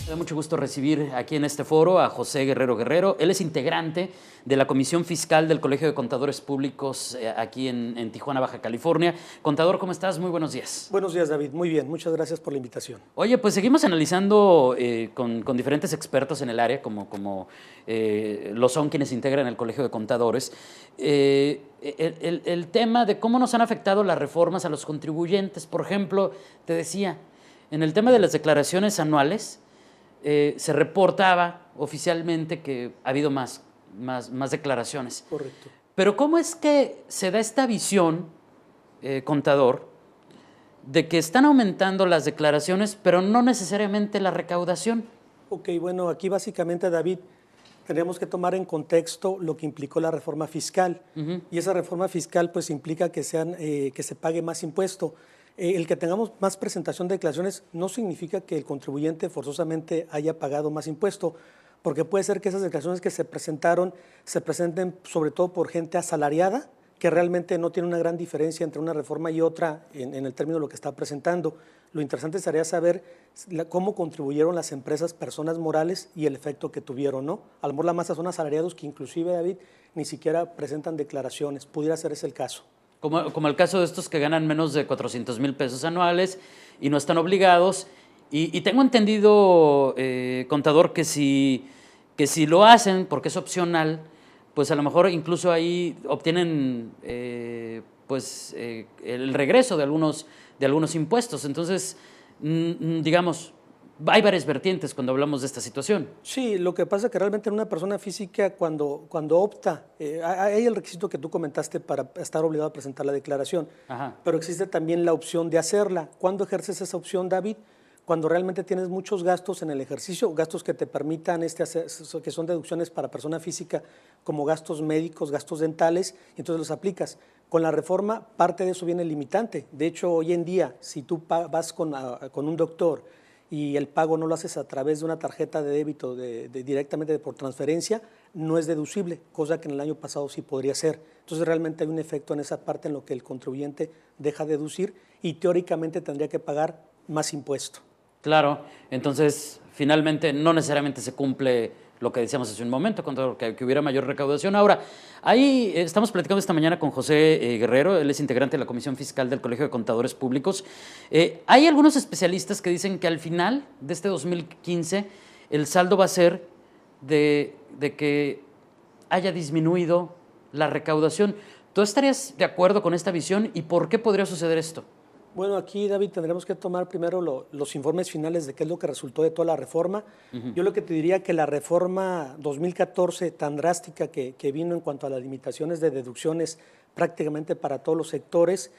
Me da mucho gusto recibir aquí en este foro a José Guerrero Guerrero. Él es integrante de la Comisión Fiscal del Colegio de Contadores Públicos aquí en Tijuana, Baja California. Contador, ¿cómo estás? Muy buenos días. Buenos días, David. Muy bien. Muchas gracias por la invitación. Oye, pues seguimos analizando con diferentes expertos en el área, como lo son quienes integran el Colegio de Contadores, el tema de cómo nos han afectado las reformas a los contribuyentes. Por ejemplo, te decía, en el tema de las declaraciones anuales, se reportaba oficialmente que ha habido más declaraciones. Correcto. Pero ¿cómo es que se da esta visión, contador, de que están aumentando las declaraciones, pero no necesariamente la recaudación? Ok, bueno, aquí básicamente, David, tenemos que tomar en contexto lo que implicó la reforma fiscal. Y esa reforma fiscal pues implica que se pague más impuesto. El que tengamos más presentación de declaraciones no significa que el contribuyente forzosamente haya pagado más impuesto, porque puede ser que esas declaraciones que se presenten sobre todo por gente asalariada, que realmente no tiene una gran diferencia entre una reforma y otra en el término de lo que está presentando. Lo interesante sería saber cómo contribuyeron las empresas, personas morales y el efecto que tuvieron, ¿no? A lo mejor la masa son asalariados que inclusive, David, ni siquiera presentan declaraciones. Pudiera ser ese el caso. Como el caso de estos que ganan menos de 400,000 pesos anuales y no están obligados. Y tengo entendido, contador, que si lo hacen porque es opcional, pues a lo mejor incluso ahí obtienen el regreso de algunos impuestos. Entonces, digamos, hay varias vertientes cuando hablamos de esta situación. Sí, lo que pasa es que realmente en una persona física cuando opta, hay el requisito que tú comentaste para estar obligado a presentar la declaración, pero existe también la opción de hacerla. ¿Cuándo ejerces esa opción, David? Cuando realmente tienes muchos gastos en el ejercicio, gastos que te permitan que son deducciones para persona física, como gastos médicos, gastos dentales, y entonces los aplicas. Con la reforma, parte de eso viene limitante. De hecho, hoy en día, si tú vas con un doctor y el pago no lo haces a través de una tarjeta de débito directamente por transferencia, no es deducible, cosa que en el año pasado sí podría ser. Entonces realmente hay un efecto en esa parte en lo que el contribuyente deja de deducir y teóricamente tendría que pagar más impuesto. Claro, entonces finalmente no necesariamente se cumple lo que decíamos hace un momento, que hubiera mayor recaudación. Ahora, ahí estamos platicando esta mañana con José Guerrero, él es integrante de la Comisión Fiscal del Colegio de Contadores Públicos. Hay algunos especialistas que dicen que al final de este 2015 el saldo va a ser de que haya disminuido la recaudación. ¿Tú estarías de acuerdo con esta visión y por qué podría suceder esto? Bueno, aquí, David, tendremos que tomar primero los informes finales de qué es lo que resultó de toda la reforma. Yo lo que te diría que la reforma 2014 tan drástica que vino en cuanto a las limitaciones de deducciones prácticamente para todos los sectores,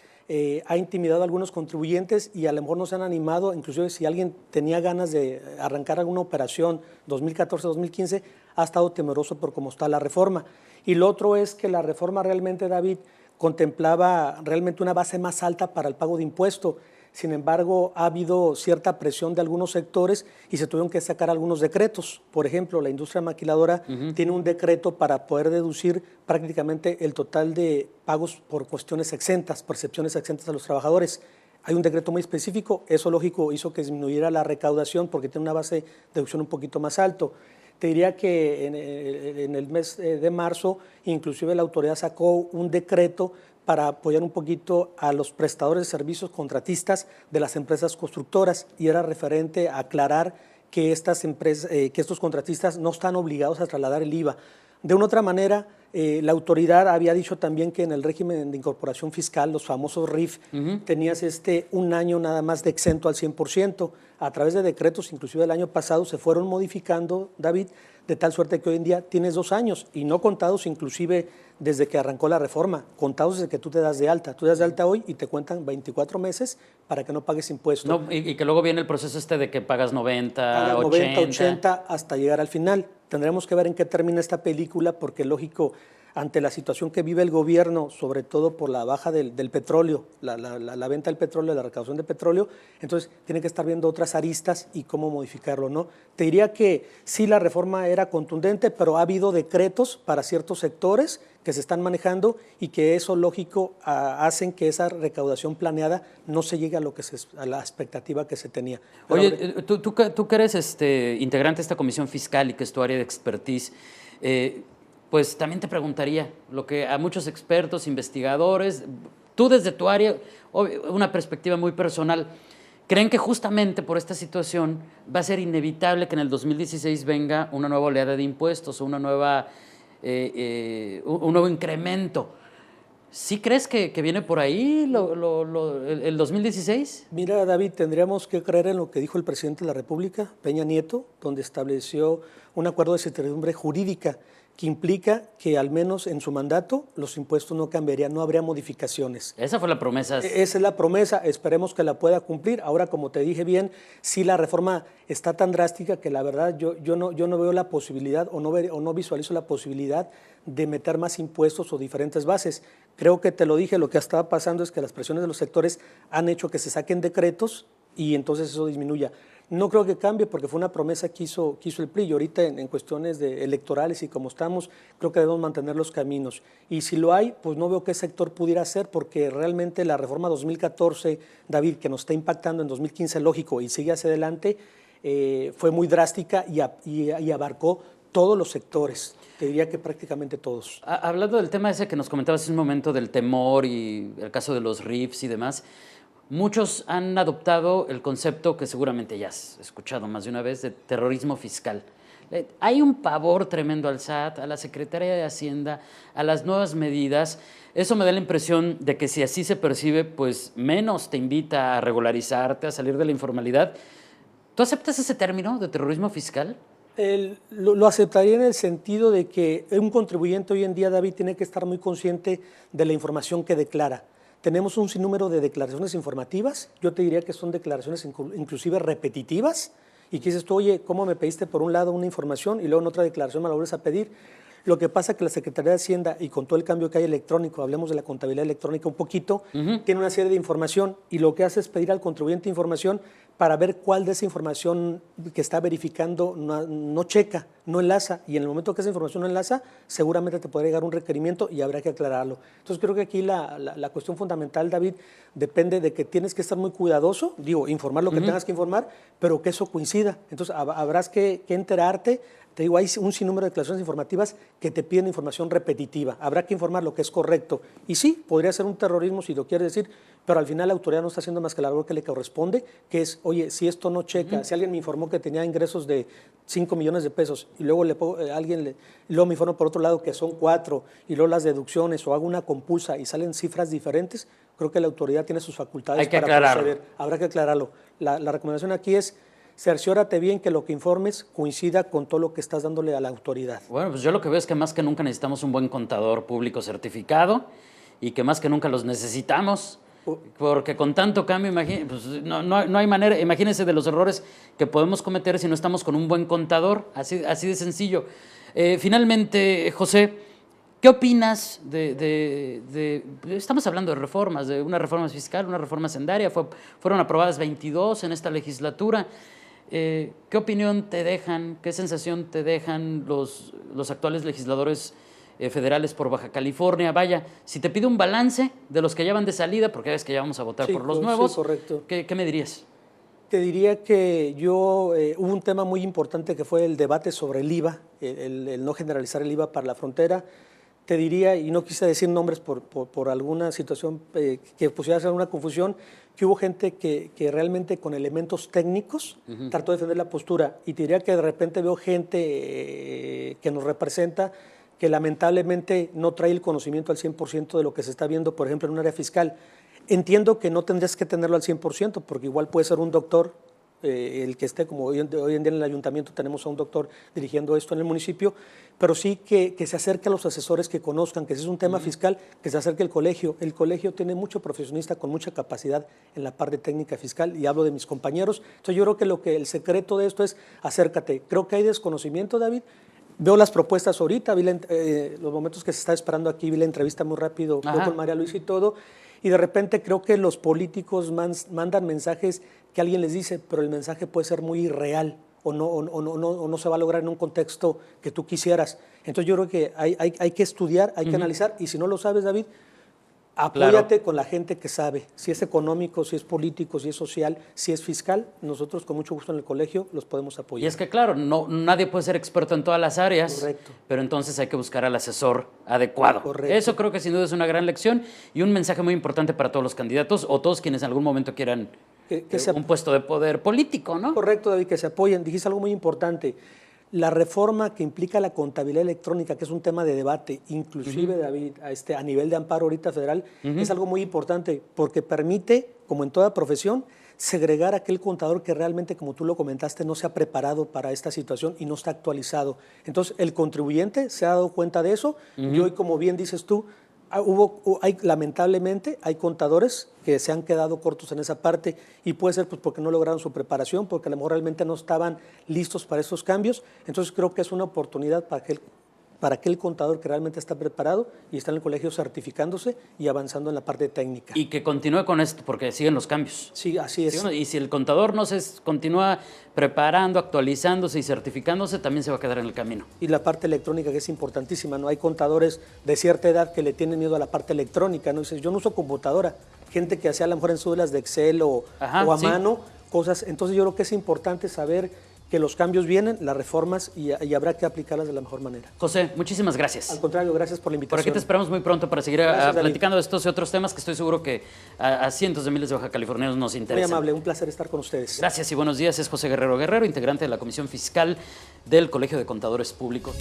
ha intimidado a algunos contribuyentes y a lo mejor no se han animado, inclusive si alguien tenía ganas de arrancar alguna operación 2014-2015, ha estado temeroso por cómo está la reforma. Y lo otro es que la reforma realmente, David, contemplaba realmente una base más alta para el pago de impuesto. Sin embargo, ha habido cierta presión de algunos sectores y se tuvieron que sacar algunos decretos. Por ejemplo, la industria maquiladora tiene un decreto para poder deducir prácticamente el total de pagos por cuestiones exentas, percepciones exentas a los trabajadores. Hay un decreto muy específico, eso lógico hizo que disminuyera la recaudación porque tiene una base de deducción un poquito más alto. Te diría que en el mes de marzo, inclusive la autoridad sacó un decreto para apoyar un poquito a los prestadores de servicios contratistas de las empresas constructoras y era referente a aclarar que estos contratistas no están obligados a trasladar el IVA. De una otra manera, la autoridad había dicho también que en el régimen de incorporación fiscal, los famosos RIF, tenías un año nada más de exento al 100%. A través de decretos, inclusive el año pasado, se fueron modificando, David, de tal suerte que hoy en día tienes 2 años y no contados inclusive desde que arrancó la reforma, contados desde que tú te das de alta. Tú te das de alta hoy y te cuentan 24 meses para que no pagues impuestos. No, y que luego viene el proceso de que pagas 90, 80. 80 hasta llegar al final. Tendremos que ver en qué termina esta película porque, lógico, ante la situación que vive el gobierno, sobre todo por la baja del petróleo, la venta del petróleo, la recaudación de petróleo, entonces tiene que estar viendo otras aristas y cómo modificarlo, ¿no? Te diría que sí, la reforma era contundente, pero ha habido decretos para ciertos sectores que se están manejando y que eso, lógico, hacen que esa recaudación planeada no se llegue a a la expectativa que se tenía. Pero oye, tú que eres integrante de esta comisión fiscal y que es tu área de expertise, pues también te preguntaría lo que a muchos expertos, investigadores, tú desde tu área, una perspectiva muy personal, creen que justamente por esta situación va a ser inevitable que en el 2016 venga una nueva oleada de impuestos o un nuevo incremento. ¿Sí crees que viene por ahí el 2016? mira, David, tendríamos que creer en lo que dijo el presidente de la República, Peña Nieto, donde estableció un acuerdo de certidumbre jurídica que implica que al menos en su mandato los impuestos no cambiarían, no habría modificaciones. Esa fue la promesa. Esa es la promesa, esperemos que la pueda cumplir. Ahora, como te dije bien, sí la reforma está tan drástica que la verdad yo no veo la posibilidad o no visualizo la posibilidad de meter más impuestos o diferentes bases. Creo que te lo dije, lo que estaba pasando es que las presiones de los sectores han hecho que se saquen decretos y entonces eso disminuya. No creo que cambie porque fue una promesa que hizo el PRI y ahorita en cuestiones electorales y como estamos, creo que debemos mantener los caminos. Y si lo hay, pues no veo qué sector pudiera hacer porque realmente la reforma 2014, David, que nos está impactando en 2015, lógico, y sigue hacia adelante, fue muy drástica y abarcó todos los sectores. Te diría que prácticamente todos. Hablando del tema ese que nos comentabas hace un momento del temor y el caso de los RIFs y demás, muchos han adoptado el concepto que seguramente ya has escuchado más de una vez de terrorismo fiscal. Hay un pavor tremendo al SAT, a la Secretaría de Hacienda, a las nuevas medidas. Eso me da la impresión de que si así se percibe, pues menos te invita a regularizarte, a salir de la informalidad. ¿Tú aceptas ese término de terrorismo fiscal? Lo aceptaría en el sentido de que un contribuyente hoy en día, David, tiene que estar muy consciente de la información que declara. Tenemos un sinnúmero de declaraciones informativas, yo te diría que son declaraciones inclusive repetitivas, y que dices tú, oye, ¿cómo me pediste por un lado una información y luego en otra declaración me la vuelves a pedir? Lo que pasa es que la Secretaría de Hacienda, y con todo el cambio que hay electrónico, hablemos de la contabilidad electrónica un poquito, tiene una serie de información y lo que hace es pedir al contribuyente información para ver cuál de esa información que está verificando no checa, no enlaza, y en el momento que esa información no enlaza, seguramente te podría llegar un requerimiento y habrá que aclararlo. Entonces creo que aquí la cuestión fundamental, David, depende de que tienes que estar muy cuidadoso, informar lo que tengas que informar, pero que eso coincida. Entonces habrás que enterarte. Te digo, hay un sinnúmero de declaraciones informativas que te piden información repetitiva. Habrá que informar lo que es correcto. Y sí, podría ser un terrorismo si lo quieres decir, pero al final la autoridad no está haciendo más que la labor que le corresponde, que es, oye, si esto no checa, si alguien me informó que tenía ingresos de 5 millones de pesos y luego luego me informa por otro lado que son 4 y luego las deducciones o hago una compulsa y salen cifras diferentes, creo que la autoridad tiene sus facultades para proceder. Habrá que aclararlo. La recomendación aquí es, cerciórate bien que lo que informes coincida con todo lo que estás dándole a la autoridad. Bueno, pues yo lo que veo es que más que nunca necesitamos un buen contador público certificado y que más que nunca los necesitamos, porque con tanto cambio, pues no hay manera, imagínense de los errores que podemos cometer si no estamos con un buen contador, así de sencillo. Finalmente, José, ¿qué opinas estamos hablando de reformas, de una reforma fiscal, una reforma hacendaria, fueron aprobadas 22 en esta legislatura? ¿Qué opinión te dejan, qué sensación te dejan los actuales legisladores federales por Baja California? Vaya, si te pido un balance de los que ya van de salida, porque ya ves que ya vamos a votar por los nuevos, sí, correcto. ¿Qué me dirías? Te diría que hubo un tema muy importante que fue el debate sobre el IVA, el no generalizar el IVA para la frontera. Te diría, y no quise decir nombres por alguna situación que pusiera hacer una confusión, que hubo gente que realmente con elementos técnicos trató de defender la postura. Y te diría que de repente veo gente que nos representa que lamentablemente no trae el conocimiento al 100% de lo que se está viendo, por ejemplo, en un área fiscal. Entiendo que no tendrías que tenerlo al 100%, porque igual puede ser un doctor el que esté, como hoy en día en el ayuntamiento tenemos a un doctor dirigiendo esto en el municipio, pero sí que se acerque a los asesores que conozcan, que si es un tema fiscal, que se acerque al colegio. El colegio tiene mucho profesionista con mucha capacidad en la parte técnica fiscal, y hablo de mis compañeros. Entonces yo creo que el secreto de esto es acércate. Creo que hay desconocimiento, David. Veo las propuestas ahorita, los momentos que se está esperando aquí, vi la entrevista muy rápido con María Luisa y todo, y de repente creo que los políticos mandan mensajes que alguien les dice, pero el mensaje puede ser muy irreal o no se va a lograr en un contexto que tú quisieras. Entonces yo creo que hay que estudiar, hay que analizar, y si no lo sabes, David, apóyate con la gente que sabe, si es económico, si es político, si es social, si es fiscal, nosotros con mucho gusto en el colegio los podemos apoyar. Y es que claro, nadie puede ser experto en todas las áreas, correcto, pero entonces hay que buscar al asesor adecuado. Correcto. Eso creo que sin duda es una gran lección y un mensaje muy importante para todos los candidatos o todos quienes en algún momento quieran un puesto de poder político, ¿no? Correcto, David, que se apoyen. Dijiste algo muy importante. La reforma que implica la contabilidad electrónica, que es un tema de debate, inclusive, David, a nivel de amparo ahorita federal, es algo muy importante porque permite, como en toda profesión, segregar a aquel contador que realmente, como tú lo comentaste, no se ha preparado para esta situación y no está actualizado. Entonces, el contribuyente se ha dado cuenta de eso y hoy, como bien dices tú, lamentablemente hay contadores que se han quedado cortos en esa parte y puede ser pues porque no lograron su preparación, porque a lo mejor realmente no estaban listos para esos cambios. Entonces creo que es una oportunidad para aquel contador que realmente está preparado y está en el colegio certificándose y avanzando en la parte técnica. Y que continúe con esto, porque siguen los cambios. Sí, así es. Y si el contador no se continúa preparando, actualizándose y certificándose, también se va a quedar en el camino. Y la parte electrónica, que es importantísima, ¿no? Hay contadores de cierta edad que le tienen miedo a la parte electrónica, ¿no? Dices, yo no uso computadora. Gente que hacía a lo mejor en cédulas de Excel o a mano, cosas. Entonces yo creo que es importante saber que los cambios vienen, las reformas, y habrá que aplicarlas de la mejor manera. José, muchísimas gracias. Al contrario, gracias por la invitación. Por aquí te esperamos muy pronto para seguir platicando de estos y otros temas que estoy seguro que a cientos de miles de bajacalifornianos nos interesan. Muy amable, un placer estar con ustedes. Gracias y buenos días. Es José Guerrero, integrante de la Comisión Fiscal del Colegio de Contadores Públicos.